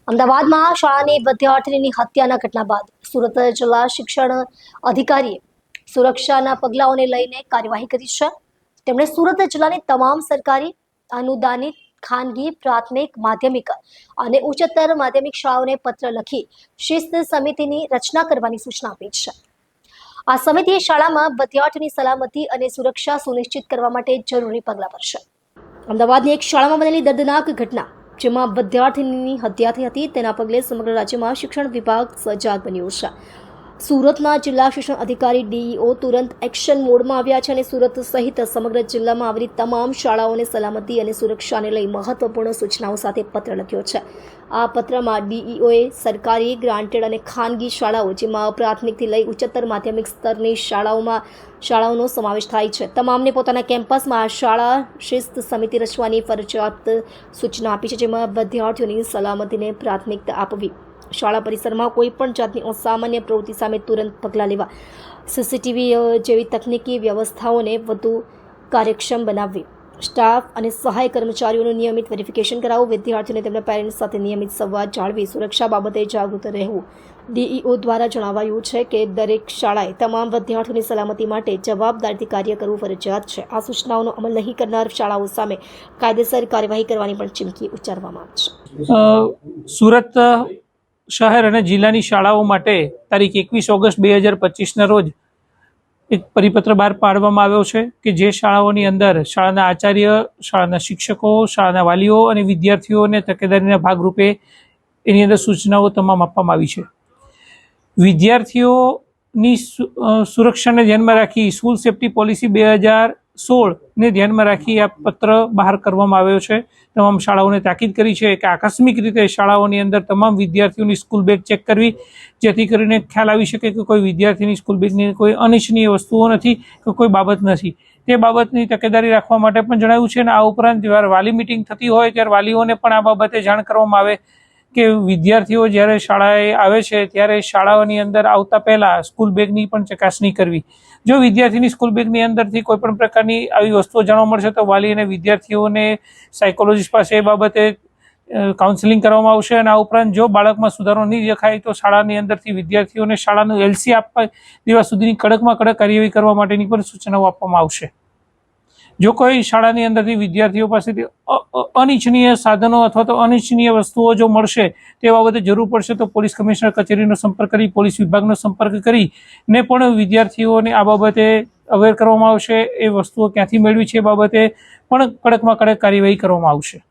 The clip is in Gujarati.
અમદાવાદમાં શાળાની વિદ્યાર્થીની હત્યાના ઘટના બાદ સુરત જિલ્લા શિક્ષણ અધિકારીએ સુરક્ષાના પગલાઓને લઈને કાર્યવાહી કરી છે। તેમણે સુરત જિલ્લાની તમામ સરકારી અનુદાનિત ખાનગી પ્રાથમિક માધ્યમિક અને ઉચ્ચતર માધ્યમિક શાળાઓને પત્ર લખી શિસ્ત સમિતિની રચના કરવાની સૂચના આપી છે। આ સમિતિએ શાળામાં વિદ્યાર્થીની સલામતી અને સુરક્ષા સુનિશ્ચિત કરવા માટે જરૂરી પગલાં ભરશે। અમદાવાદની એક શાળામાં બનેલી દર્દનાક ઘટના જેમાં વિદ્યાર્થીની હત્યા થઈ હતી તેના પગલે સમગ્ર રાજ્યમાં શિક્ષણ વિભાગ સજાગ બન્યું છે। સુરતના જિલ્લા શિક્ષણ અધિકારી ડીઈઓ તુરંત એક્શન મોડમાં આવ્યા છે અને સુરત સહિત સમગ્ર જિલ્લામાં આવેલી તમામ શાળાઓને સલામતી અને સુરક્ષાને લઈ મહત્વપૂર્ણ સૂચનાઓ સાથે પત્ર લખ્યો છે। આ પત્રમાં ડીઈઓએ સરકારી ગ્રાન્ટેડ અને ખાનગી શાળાઓ જેમાં પ્રાથમિકથી લઈ ઉચ્ચતર માધ્યમિક સ્તરની શાળાઓનો સમાવેશ થાય છે તમામને પોતાના કેમ્પસમાં શાળા શિસ્ત સમિતિ રચવાની ફરજિયાત સૂચના આપી છે, જેમાં વિદ્યાર્થીઓની સલામતીને પ્રાથમિકતા આપવી, શાળા પરિસરમાં કોઈ પણ જાતની અસામાન્ય પ્રવૃત્તિ સામે તુરંત પગલાં લેવા, સીસીટીવી જેવી તકનીકી વ્યવસ્થાઓને વધુ કાર્યક્ષમ બનાવવી, સ્ટાફ અને સહાય કર્મચારીઓનું નિયમિત વેરિફિકેશન કરાવવું, વિદ્યાર્થીઓને તેમના પેરેન્ટ્સ સાથે નિયમિત સંવાદ જાળવી સુરક્ષા બાબતે જાગૃત રહેવું। ડીઈઓ દ્વારા જણાવાયું છે કે દરેક શાળાએ તમામ વિદ્યાર્થીઓની સલામતી માટે જવાબદારીથી કાર્ય કરવું ફરજિયાત છે। આ સૂચનાઓનો અમલ નહીં કરનાર શાળાઓ સામે કાયદેસર કાર્યવાહી કરવાની પણ ચીમકી ઉચ્ચારવામાં આવી છે। સુરત શહેર અને જિલ્લાની શાળાઓ માટે તારીખ 21 ઓગસ્ટ 2025ના રોજ એક પરિપત્ર બહાર પાડવામાં આવ્યો છે કે જે શાળાઓની અંદર શાળાના આચાર્ય, શાળાના શિક્ષકો, શાળાના વાલીઓ અને વિદ્યાર્થીઓને તકેદારીના ભાગરૂપે એની અંદર સૂચનાઓ તમામ આપવામાં આવી છે। વિદ્યાર્થીઓની સુરક્ષાને ધ્યાનમાં રાખી સ્કૂલ સેફ્ટી પોલિસી 2016ને ધ્યાનમાં રાખી આ પત્ર બહાર કરવામાં આવ્યો છે। તમામ શાળાઓને તાકીદ કરી છે કે આકસ્મિક રીતે શાળાઓની અંદર તમામ વિદ્યાર્થીઓની સ્કૂલ બેગ ચેક કરવી, જેથી કરીને ખ્યાલ આવી શકે કે કોઈ વિદ્યાર્થીની સ્કૂલ બેગની કોઈ અનિચ્છનીય વસ્તુઓ નથી કે કોઈ બાબત નથી, તે બાબતની તકેદારી રાખવા માટે પણ જણાવ્યું છે। અને આ ઉપરાંત જ્યારે વાલી મિટિંગ થતી હોય ત્યારે વાલીઓને પણ આ બાબતે જાણ કરવામાં આવે કે વિદ્યાર્થીઓ જ્યારે શાળાએ આવે છે ત્યારે શાળાઓની અંદર આવતા પહેલાં સ્કૂલ બેગની પણ ચકાસણી કરવી। જો વિદ્યાર્થીની સ્કૂલ બેગની અંદરથી કોઈ પણ પ્રકારની આવી વસ્તુઓ જાણવા મળશે તો વાલી અને વિદ્યાર્થીઓને સાયકોલોજીસ્ટ પાસે એ બાબતે કાઉન્સેલિંગ કરવામાં આવશે। અને આ ઉપરાંત જો બાળકમાં સુધારો નહીં દેખાય તો શાળાની અંદરથી વિદ્યાર્થીઓને શાળાનું એલસી આપવા દેવા સુધીની કડકમાં કડક કાર્યવાહી કરવા માટેની પણ સૂચનાઓ આપવામાં આવશે। જો કોઈ શાળાની અંદરથી વિદ્યાર્થીઓ પાસેથી અનિચ્છનીય સાધનો અથવા તો અનિચ્છનીય વસ્તુઓ જો મળશે તે બાબતે જરૂર પડશે તો પોલીસ કમિશનર કચેરીનો સંપર્ક કરી, પોલીસ વિભાગનો સંપર્ક કરીને પણ વિદ્યાર્થીઓને આ બાબતે અવેર કરવામાં આવશે। એ વસ્તુઓ ક્યાંથી મેળવી છે એ બાબતે પણ કડકમાં કડક કાર્યવાહી કરવામાં આવશે।